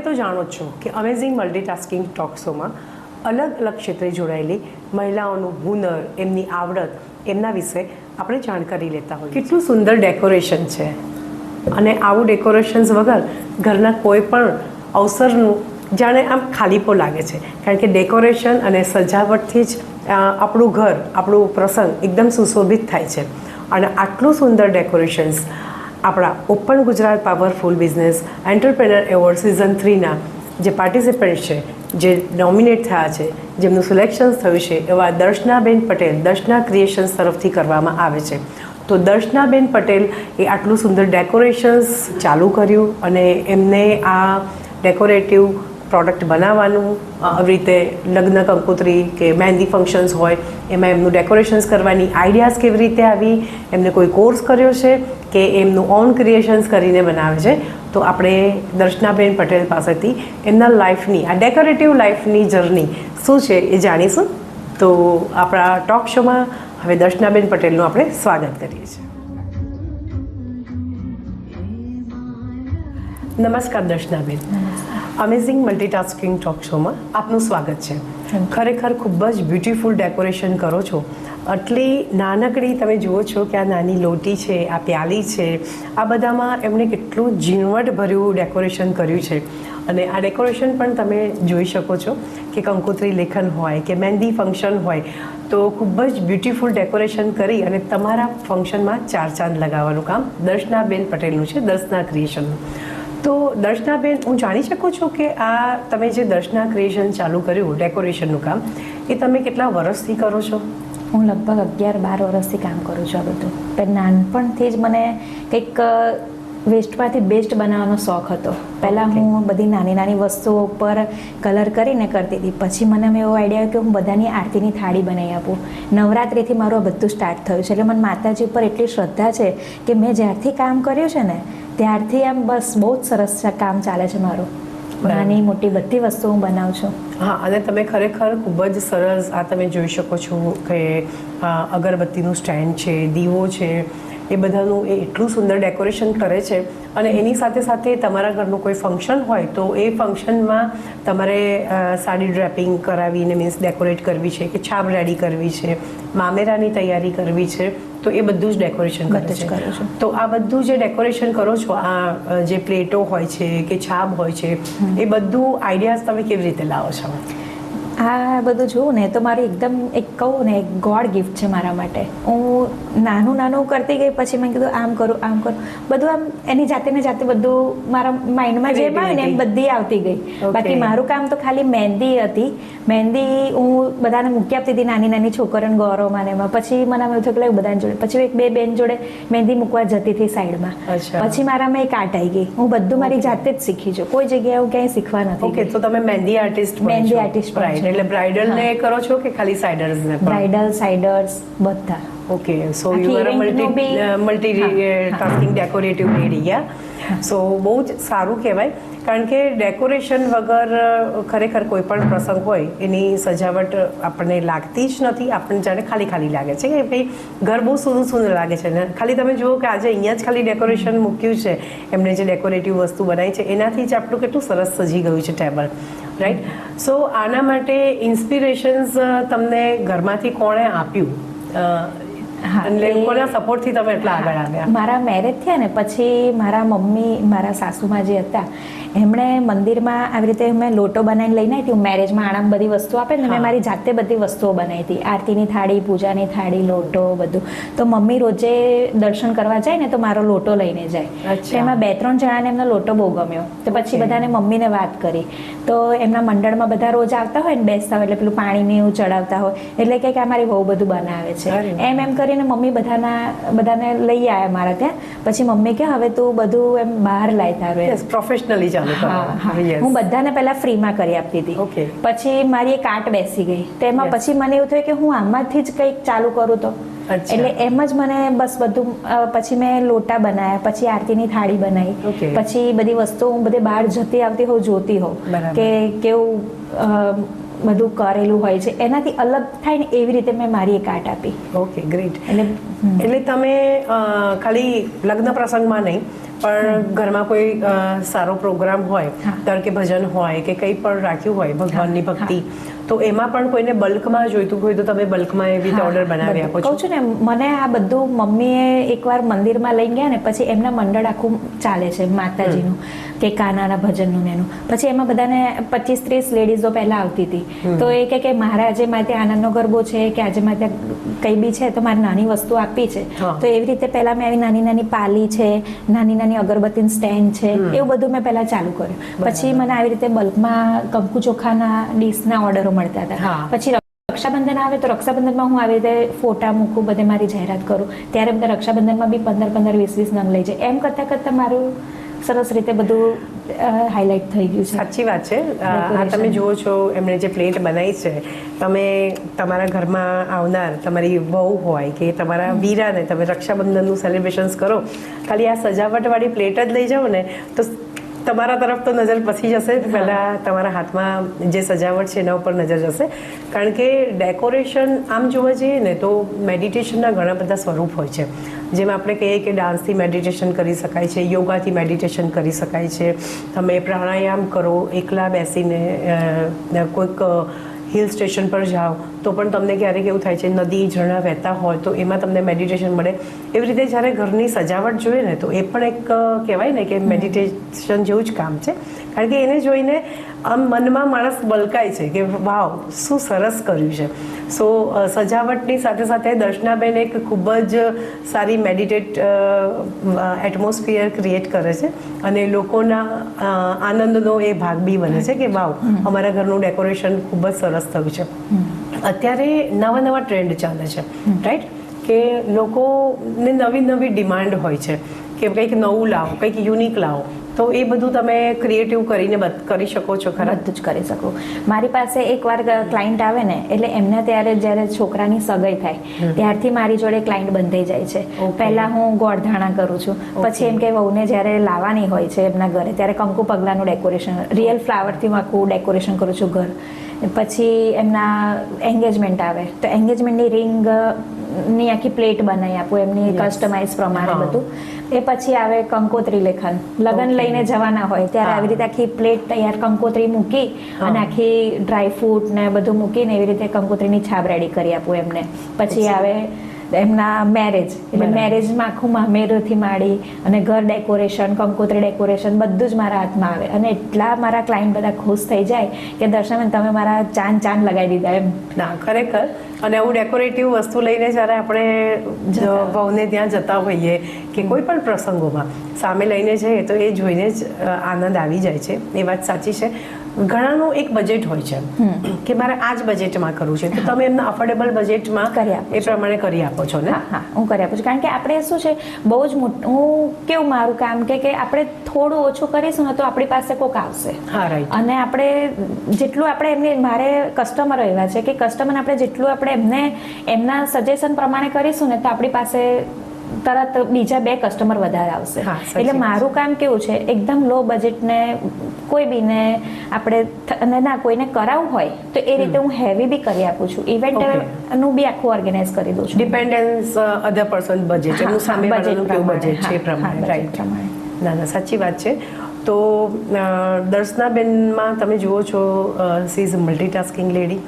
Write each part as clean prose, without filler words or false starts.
તો જાણો જ છો કે અમેઝિંગ મલ્ટીટાસ્કિંગ ટોક શોમાં અલગ અલગ ક્ષેત્રે જોડાયેલી મહિલાઓનું હુનર, એમની આવડત, એમના વિશે આપણે જાણકારી લેતા હોઈએ. કેટલું સુંદર ડેકોરેશન છે અને આવું ડેકોરેશન્સ વગર ઘરના કોઈ પણ અવસરનું જાણે આમ ખાલીપો લાગે છે, કારણ કે ડેકોરેશન અને સજાવટથી જ આપણું ઘર, આપણું પ્રસંગ એકદમ સુશોભિત થાય છે. અને આટલું સુંદર ડેકોરેશન્સ આપણા open Gujarat powerful business entrepreneur award season 3ના જે પાર્ટિસિપન્ટ છે, જે નોમિનેટ થયા છે, જેમનું સિલેક્શન થયું છે, એવા દર્શનાબેન પટેલ દર્શના ક્રિએશન્સ તરફથી કરવામાં આવે છે. તો દર્શનાબેન પટેલ એ આટલું સુંદર ડેકોરેશન્સ ચાલુ કર્યું અને એમને આ ડેકોરેટિવ પ્રોડક્ટ બનાવવાનું, આવી રીતે લગ્ન કંકોત્રી કે મહેંદી ફંક્શન્સ હોય એમાં એમનું ડેકોરેશન્સ કરવાની આઈડિયાઝ કેવી રીતે આવી, એમને કોઈ કોર્સ કર્યો છે કે એમનું ઓન ક્રિએશન્સ કરીને બનાવે છે. તો આપણે દર્શનાબેન પટેલ પાસેથી એમના લાઈફની, આ ડેકોરેટિવ લાઈફની જર્ની શું છે એ જાણીશું. તો આપણા ટોક શોમાં હવે દર્શનાબેન પટેલનું આપણે સ્વાગત કરીએ છીએ. નમસ્કાર દર્શનાબેન, અમેઝિંગ મલ્ટીટાસ્કિંગ ટોક શોમાં આપનું સ્વાગત છે. ખરેખર ખૂબ જ બ્યુટિફુલ ડેકોરેશન કરો છો. આટલી નાનકડી તમે જુઓ છો કે આ નાની લોટી છે, આ પ્યાલી છે, આ બધામાં એમણે કેટલું ઝીણવટભર્યું ડેકોરેશન કર્યું છે. અને આ ડેકોરેશન પણ તમે જોઈ શકો છો કે કંકોત્રી લેખન હોય કે મહેંદી ફંક્શન હોય તો ખૂબ જ બ્યુટિફુલ ડેકોરેશન કરી અને તમારા ફંક્શનમાં ચાર ચાંદ લગાવવાનું કામ દર્શનાબેન પટેલનું છે, દર્શના ક્રિએશનનું. તો દર્શનાબેન, હું જાણી શકું છું કે આ તમે જે દર્શના ક્રિએશન ચાલુ કર્યું ડેકોરેશનનું કામ, એ તમે કેટલા વર્ષથી કરો છો? હું લગભગ 11-12 વર્ષથી કામ કરું છું આ બધું. પણ નાનપણથી જ મને કંઈક વેસ્ટમાંથી બેસ્ટ બનાવવાનો શોખ હતો. પહેલાં હું બધી નાની નાની વસ્તુઓ ઉપર કલર કરીને કરતી હતી. પછી મને એવો આઈડિયા આવ્યો કે હું બધાની આરતીની થાળી બનાવી આપું. નવરાત્રિથી મારું આ બધું સ્ટાર્ટ થયું છે. એટલે મને માતાજી ઉપર એટલી શ્રદ્ધા છે કે મેં જ્યારથી કામ કર્યું છે ને ત્યારથી આમ બસ બહુ જ સરસ કામ ચાલે છે મારું. નાની મોટી બધી વસ્તુ હું બનાવું છું. હા, અને તમે ખરેખર ખૂબ જ સરસ આ તમે જોઈ શકો છો કે અગરબત્તીનું સ્ટેન્ડ છે, દીવો છે, એ બધાનું એ એટલું સુંદર ડેકોરેશન કરે છે. અને એની સાથે સાથે તમારા ઘરનું કોઈ ફંક્શન હોય તો એ ફંક્શનમાં તમારે સાડી ડ્રેપિંગ કરાવીને મીન્સ ડેકોરેટ કરવી છે કે છાપ રેડી કરવી છે, મામેરાની તૈયારી કરવી છે, તો એ બધું જ ડેકોરેશન કરે છે. તો આ બધું જે ડેકોરેશન કરો છો, આ જે પ્લેટો હોય છે કે છાપ હોય છે, એ બધું આઈડિયાઝ તમે કેવી રીતે લાવો છો? આ બધું જોઉં ને તો મારી એકદમ એક કહું ને એક ગોડ ગિફ્ટ છે મારા માટે. હું નાનું નાનું કરતી ગઈ, પછી મેં કીધું આમ કરું આમ કરું, બધું આમ એની જાતે ને જાતે બધું મારા માઇન્ડમાં જેમ આવે ને એમ બધી આવતી ગઈ. બાકી મારું કામ તો ખાલી મહેંદી હતી. મહેંદી હું બધાને મૂકી આપતી હતી, નાની નાની છોકરીઓને ગૌરવમાં એમાં. પછી મને એવું થયું કે બધાની જોડે, પછી એક બે બેન જોડે મહેંદી મૂકવા જતી હતી સાઈડમાં. પછી મારામાં એક આર્ટ આવી ગઈ. હું બધું મારી જાતે જ શીખી છું, કોઈ જગ્યાએ હું ક્યાંય શીખવા નથી. ઓકે, તો તમે મહેંદી આર્ટિસ્ટ? મહેંદી આર્ટિસ્ટ. એટલે બ્રાઇડલ ને કરો છો કે ખાલી સાઇડર્સ ને? બ્રાઇડલ, સાઇડર્સ બધા. Okay, so you are multitasking decorative lady. Ya, so બહુ જ સારું કહેવાય, કારણ કે ડેકોરેશન વગર ખરેખર કોઈ પણ પ્રસંગ હોય એની સજાવટ આપણને લાગતી જ નથી. આપણને જાણે ખાલી ખાલી લાગે છે કે ભાઈ ઘર બહુ સુંદર સુંદર લાગે છે ને. ખાલી તમે જુઓ કે આજે અહીંયા જ ખાલી ડેકોરેશન મૂક્યું છે, એમણે જે ડેકોરેટિવ વસ્તુ બનાવી છે એનાથી જ આપણું કેટલું સરસ સજી ગયું છે ટેબલ, રાઈટ? સો આના માટે ઇન્સ્પિરેશન્સ તમને ઘરમાંથી કોણે આપ્યું? એટલે કોના સપોર્ટથી તમે એટલા આગળ આવ્યા? મારા મેરેજ થયા ને પછી મારા મમ્મી, મારા સાસુમાં જે હતા, એમણે મંદિરમાં આવી રીતે મેં લોટો બનાવીને લઈને આવી હતી. મેરેજમાં આરામ બધી વસ્તુ આપે ને, મેં મારી જાતે બધી વસ્તુઓ બનાવી હતી. આરતીની થાળી, પૂજાની થાળી, લોટો બધું. તો મમ્મી રોજે દર્શન કરવા જાય ને તો મારો લોટો લઈને જાય. એમાં 2-3 જણાને એમનો લોટો બહુ ગમ્યો. તો પછી બધાને મમ્મીને વાત કરી. તો એમના મંડળમાં બધા રોજ આવતા હોય ને, બેસતા હોય એટલે પેલું પાણીને એવું ચડાવતા હોય, એટલે કે અમારી બહુ બધું બનાવે છે એમ કરીને મમ્મી બધાને લઈ આવ્યા મારા ત્યાં. પછી મમ્મી કે હવે તું બધું એમ બહાર લાવી તારું પ્રોફેશનલી ચાલુ. હું બધાને પહેલા ફ્રીમાં કરી આપતી હતી. પછી મારી એક આર્ટ બેસી ગઈ. તો એમાં પછી મને એવું થયું કે હું આમાંથી જ કંઈક ચાલુ કરું તો. એટલે એમ જ મને બસ બધું. પછી મેં લોટા બનાવ્યા, પછી આરતીની થાળી બનાવી, પછી બધી વસ્તુઓ હું બધે બહાર જતી આવતી હોઉં, જોતી હોઉં કે કેવું બધું કરેલું હોય છે, એનાથી અલગ થાય ને એવી રીતે મેં મારી એક આર્ટ આપી. Okay, great. એટલે તમે ખાલી લગ્ન પ્રસંગમાં નહીં પણ ઘરમાં કોઈ સારો પ્રોગ્રામ હોય, ધારો કે ભજન હોય કે કંઈ પણ રાખ્યું હોય ભગવાનની ભક્તિ, તો એમાં પણ કોઈને બલ્કમાં જોઈતું હોય તો તમે બલ્કમાં એવી રીતે ઓર્ડર બનાવી આપો છો? કહું છું ને, મને આ બધું મમ્મીએ એકવાર મંદિરમાં લઈ ગયા ને પછી એમના મંડળ આખું ચાલે છે માતાજીનું કે કાનાના ભજનનું ને એનું. પછી એમાં બધાને 25-30 લેડીઝો પહેલા આવતી હતી, તો એ કે મારા આજે મારે ત્યાં આનંદનો ગરબો છે કે આજે મારે ત્યાં કંઈ બી છે તો મારે નાની વસ્તુ આપી છે. તો એવી રીતે પહેલા મેં આવી નાની નાની પાલી છે, નાની નાની અગરબત્તીનું સ્ટેન્ડ છે, એવું બધું મેં પહેલા ચાલુ કર્યું. પછી મને આવી રીતે બલ્કમાં કંકુ ચોખાના ડીશના ઓર્ડરો મળતા હતા. પછી રક્ષાબંધન આવે તો રક્ષાબંધનમાં હું આવી રીતે ફોટા મૂકું, બધે મારી જાહેરાત કરું, ત્યારે બધા રક્ષાબંધનમાં બી 15-20 નંગ લઈ જાય. એમ કરતાં કરતાં મારું સરસ રીતે બધું હાઇલાઇટ થઈ ગયું છે. સાચી વાત છે. આ તમે જુઓ છો એમણે જે પ્લેટ બનાવી છે, તમે તમારા ઘરમાં આવનાર તમારી વહુ હોય કે તમારા વીરાને તમે રક્ષાબંધનનું સેલિબ્રેશન્સ કરો, ખાલી આ સજાવટવાળી પ્લેટ જ લઈ જાઓ ને તો તમારા તરફ તો નજર પછી જશે. પહેલાં તમારા હાથમાં જે સજાવટ છે એના ઉપર નજર જશે. કારણ કે ડેકોરેશન આમ જોવા જઈએ ને તો મેડિટેશનના ઘણા બધા સ્વરૂપ હોય છે. જેમ આપણે કહીએ કે ડાન્સથી મેડિટેશન કરી શકાય છે, યોગાથી મેડિટેશન કરી શકાય છે, તમે પ્રાણાયામ કરો, એકલા બેસીને કોઈક હિલ સ્ટેશન પર જાઓ તો પણ તમને ક્યારેક એવું થાય છે નદી ઝરણા વહેતા હોય તો એમાં તમને મેડિટેશન મળે. એવી રીતે જ્યારે ઘરની સજાવટ જોઈએ ને તો એ પણ એક કહેવાય ને કે મેડિટેશન જેવું જ કામ છે. કારણ કે એને જોઈને આમ મનમાં માણસ બલકાય છે કે વાવ શું સરસ કર્યું છે. સો સજાવટની સાથે સાથે દર્શનાબેન એક ખૂબ જ સારી મેડિટેટ એટમોસ્ફિયર ક્રિએટ કરે છે અને લોકોના આનંદનો એ ભાગ બી બને છે કે વાવ અમારા ઘરનું ડેકોરેશન ખૂબ જ સરસ થયું છે. અત્યારે નવા ટ્રેન્ડ ચાલે છે, રાઈટ, કે લોકોને નવી ડિમાન્ડ હોય છે કે કંઈક નવું લાવો, કંઈક યુનિક લાવો. તો એ બધું તમે ક્રિએટિવ કરીને કરી શકો છો? ખરા, બધું જ કરી શકું. મારી પાસે એકવાર ક્લાયન્ટ આવે ને એટલે એમને ત્યારે જ્યારે છોકરાની સગાઈ થાય ત્યારથી મારી જોડે ક્લાયન્ટ બંધાઈ જાય છે. પહેલા હું ગોળધાણા કરું છું, પછી એમ કે વહુને જ્યારે લાવવાની હોય છે એમના ઘરે ત્યારે કંકુ પગલાનું ડેકોરેશન, રિયલ ફ્લાવરથી હું આખું ડેકોરેશન કરું છું ઘર. પછી એમના એન્ગેજમેન્ટ આવે તો એન્ગેજમેન્ટની રિંગ ની આખી પ્લેટ બનાવી આપું એમની કસ્ટમાઇઝ પ્રમાણે બધું. એ પછી આવે કંકોત્રી લેખન, લગ્ન લઈને જવાના હોય ત્યારે આવી રીતે આખી પ્લેટ તૈયાર કંકોત્રી મૂકી અને આખી ડ્રાયફ્રૂટ ને બધું મૂકીને એવી રીતે કંકોત્રીની છાપ રેડી કરી આપું એમને. પછી આવે એમના મેરેજ, એટલે મેરેજમાં આખું મામેરથી માંડી અને ઘર ડેકોરેશન, કંકોત્રી ડેકોરેશન બધું જ મારા હાથમાં આવે અને એટલા મારા ક્લાયન્ટ બધા ખુશ થઈ જાય કે દર્શનબેન તમે મારા ચાંદ લગાવી દીધા એમ. ના, ખરેખર. અને આવું ડેકોરેટિવ વસ્તુ લઈને જ્યારે આપણે વહુને ત્યાં જતા હોઈએ કે કોઈ પણ પ્રસંગોમાં સામે લઈને જઈએ તો એ જોઈને જ આનંદ આવી જાય છે. એ વાત સાચી છે. ઘણાનું એક બજેટ હોય છે કે મારે આ જ બજેટમાં કરવું છે, તો તમે એમના અફોર્ડેબલ બજેટમાં એ પ્રમાણે કરી આપો છો ને? હા, હું કરી આપું છું. કારણ કે આપણે શું છે બહુ જ મોટું, હું કેવું મારું કામ કે આપણે થોડું ઓછું કરીશું ને તો આપણી પાસે કોક આવશે. હા, રાઈટ. અને આપણે જેટલું આપણે એમને, મારે કસ્ટમર એવા છે કે કસ્ટમરને આપણે જેટલું આપણે એમને એમના સજેશન પ્રમાણે કરીશું ને તો આપણી પાસે તરત બીજા 2 કસ્ટમર વધારે આવશે. એટલે મારું કામ કેવું છે એકદમ લો બજેટને કોઈ બીને આપણે ના કોઈને કરાવવું હોય તો એ રીતે હું હેવી બી કરી આપું છું. ઇવેન્ટનું બી આખું ઓર્ગેનાઇઝ કરી દઉં છું. ડિપેન્ડન્સ અધર પર્સન બજેટ, એનું સામે વાળાનું કેવું બજેટ છે એ પ્રમાણે, રાઈટ. ના, સાચી વાત છે. તો દર્શનાબેનમાં તમે જુઓ છો she is multitasking lady.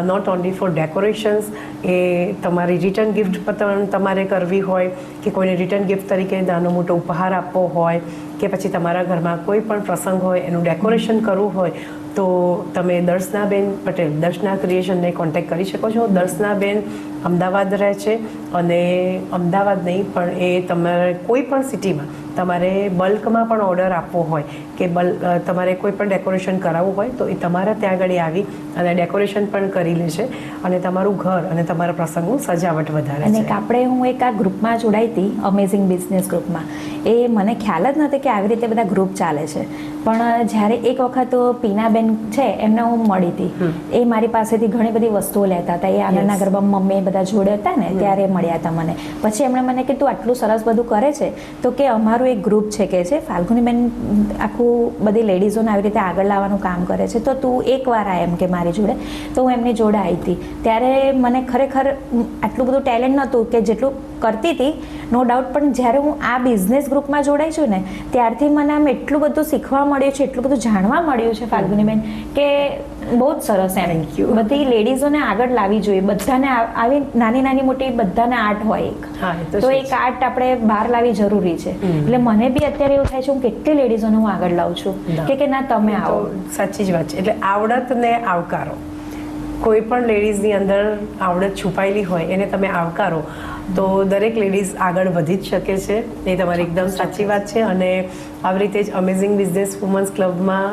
Not only for decorations, એ તમારી રિટર્ન ગિફ્ટ પણ તમારે કરવી હોય કે કોઈને રિટર્ન ગિફ્ટ તરીકે નાનો મોટો ઉપહાર આપવો હોય કે પછી તમારા ઘરમાં કોઈ પણ પ્રસંગ હોય એનું ડેકોરેશન કરવું હોય તો તમે દર્શનાબેન પટેલ, દર્શના ક્રિએશનને કોન્ટેક્ટ કરી શકો છો. દર્શનાબેન અમદાવાદ રહે છે અને અમદાવાદ નહીં પણ એ તમારે કોઈ પણ સિટીમાં તમારે બલ્કમાં પણ ઓર્ડર આપવો હોય કે તમારે કોઈ પણ ડેકોરેશન કરાવવું હોય તો એ તમારા ત્યાં આગળ આવી અને ડેકોરેશન પણ કરી લે છે અને તમારું ઘર અને તમારા પ્રસંગનું સજાવટ વધારે છે. અને આપણે હું એક આ ગ્રુપમાં જોડાઈ હતી, અમેઝિંગ બિઝનેસ ગ્રુપમાં. એ મને ખ્યાલ જ નથી કે આવી રીતે બધા ગ્રુપ ચાલે છે. પણ જ્યારે એક વખત પીનાબેન છે એમને હું મળી હતી, એ મારી પાસેથી ઘણી બધી વસ્તુઓ લેતા હતા. એ આનંદના ગરબામાં મમ્મી બધા જોડે હતા ને ત્યારે મળ્યા હતા મને. પછી એમણે મને કીધું આટલું સરસ બધું કરે છે તો કે અમારું એક ગ્રુપ છે કે છે ફાલ્ગુનીબેન આખું બધી લેડીઝોને આવી રીતે આગળ લાવવાનું કામ કરે છે, તો તું એકવાર આ એમ કે મારી જોડે. તો હું એમની જોડે આવી હતી. ત્યારે મને ખરેખર આટલું બધું ટેલેન્ટ નહોતું કે જેટલું કરતી હતી, નો ડાઉટ. પણ જ્યારે હું આ બિઝનેસ ગ્રુપમાં જોડાઈ છું ને ત્યારથી મને આમ એટલું બધું શીખવા મળ્યું છે, એટલું બધું જાણવા મળ્યું છે ફાલ્ગુનીબેન, કે બહુ જ સરસ એમ. બધી લેડીઝોને આગળ લાવવી જોઈએ. બધાને આવી નાની નાની મોટી બધાને આર્ટ હોય એક, તો એક આર્ટ આપણે બહાર લાવવી જરૂરી છે. એટલે મને બી અત્યારે એવું થાય છે હું કેટલી લેડીઝોને હું આગળ લાવું છું કે ના તમે આવો. સાચી જ વાત છે. એટલે આવડતને આવકારો. કોઈ પણ લેડીઝની અંદર આવડત છુપાયેલી હોય એને તમે આવકારો તો દરેક લેડીઝ આગળ વધી જ શકે છે. એ તમારી એકદમ સાચી વાત છે. અને આવી રીતે જ અમેઝિંગ બિઝનેસ વુમન્સ ક્લબમાં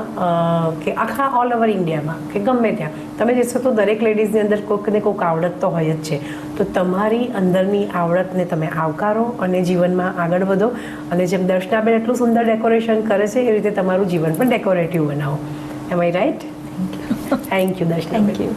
કે આખા ઓલ ઓવર ઇન્ડિયામાં કે ગમે ત્યાં તમે જશો તો દરેક લેડીઝની અંદર કોઈક ને કોઈક આવડત તો હોય જ છે. તો તમારી અંદરની આવડતને તમે આવકારો અને જીવનમાં આગળ વધો. અને જેમ દર્શનાબેન એટલું સુંદર ડેકોરેશન કરે છે એ રીતે તમારું જીવન પણ ડેકોરેટિવ બનાવો. Am I right? Thank you Darshanaben. Thank you.